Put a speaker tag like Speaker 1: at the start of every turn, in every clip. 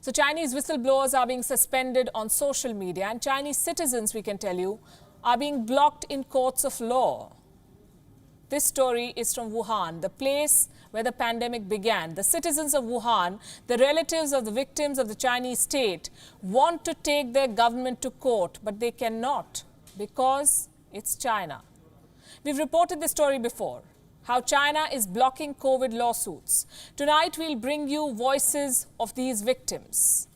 Speaker 1: So Chinese whistleblowers are being suspended on social media, and Chinese citizens, we can tell you, are being blocked in courts of law. This story is from Wuhan, the place where the pandemic began. The citizens of Wuhan, the relatives of the victims of the Chinese state, want to take their government to court, but they cannot because it's China. We've reported this story before, how China is blocking COVID lawsuits. Tonight, we'll bring you voices of these victims.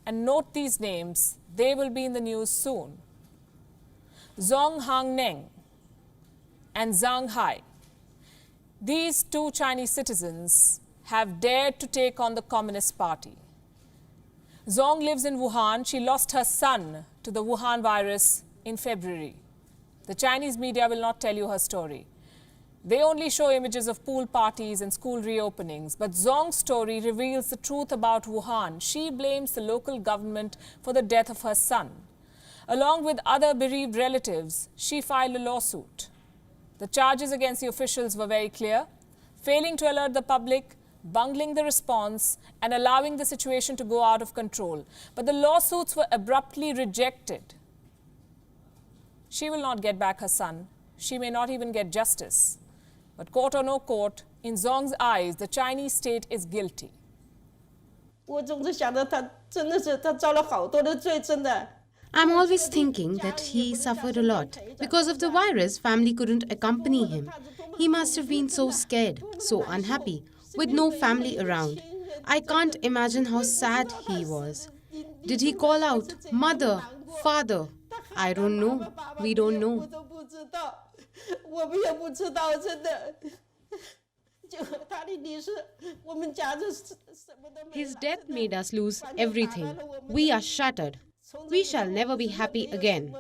Speaker 1: And note these names, they will be in the news soon. Zhong Hanneng and Zhang. These two Chinese citizens have dared to take on the Communist Party. Zhong lives in Wuhan. She lost her son to the Wuhan virus in February. The Chinese media will not tell you her story. They only show images of pool parties and school reopenings. But Zhong's story reveals the truth about Wuhan. She blames the local government for the death of her son. Along with other bereaved relatives, she filed a lawsuit. The charges against the officials were very clear: failing to alert the public, bungling the response, and allowing the situation to go out of control. But the lawsuits were abruptly rejected. She will not get back her son. She may not even get justice. But court or no court, in Zhong's eyes, the Chinese state is guilty.
Speaker 2: I'm always thinking that he suffered a lot. Because of the virus, family couldn't accompany him. He must have been so scared, so unhappy, with no family around. I can't imagine how sad he was. Did he call out, "Mother, Father"? I don't know. We don't know. His death made us lose everything. We are shattered. We shall never be happy again.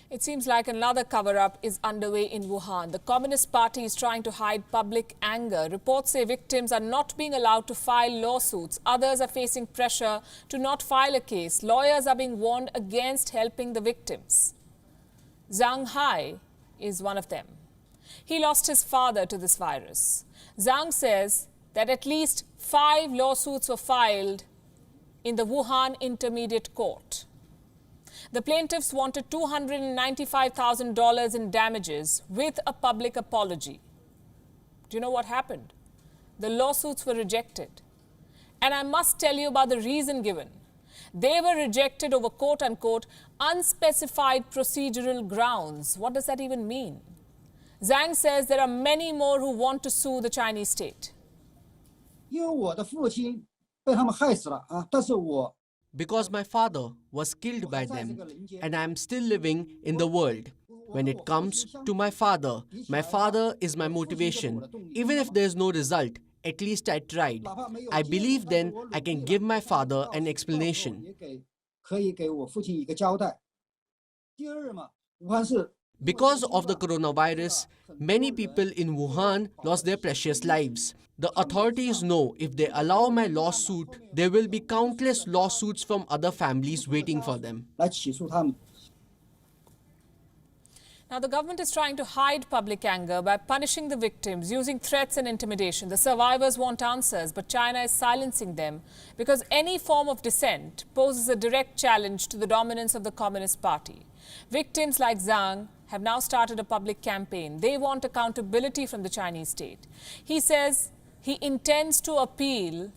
Speaker 1: It seems like another cover-up is underway in Wuhan. The Communist Party is trying to hide public anger. Reports say victims are not being allowed to file lawsuits. Others are facing pressure to not file a case. Lawyers are being warned against helping the victims. Zhang is one of them. He lost his father to this virus. Zhang says that at least 5 lawsuits were filed in the Wuhan Intermediate Court. The plaintiffs wanted $295,000 in damages with a public apology. Do you know what happened? The lawsuits were rejected. And I must tell you about the reason given. They were rejected over quote-unquote unspecified procedural grounds. What does that even mean? Zhang says there are many more who want to sue the Chinese state.
Speaker 3: Because my father was killed by them, and I am still living in the world. When it comes to my father is my motivation. Even if there is no result, at least I tried. I believe then I can give my father an explanation. Because of the coronavirus, many people in Wuhan lost their precious lives. The authorities know if they allow my lawsuit, there will be countless lawsuits from other families waiting for them.
Speaker 1: Now, the government is trying to hide public anger by punishing the victims, using threats and intimidation. The survivors want answers, but China is silencing them because any form of dissent poses a direct challenge to the dominance of the Communist Party. Victims like Zhang have now started a public campaign. They want accountability from the Chinese state. He says he intends to appeal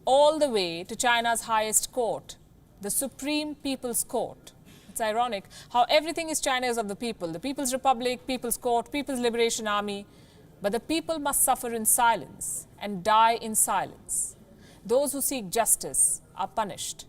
Speaker 1: all the way to China's highest court, the Supreme People's Court. It's ironic how everything is China's of the people. The People's Republic, People's Court, People's Liberation Army. But the people must suffer in silence and die in silence. Those who seek justice are punished.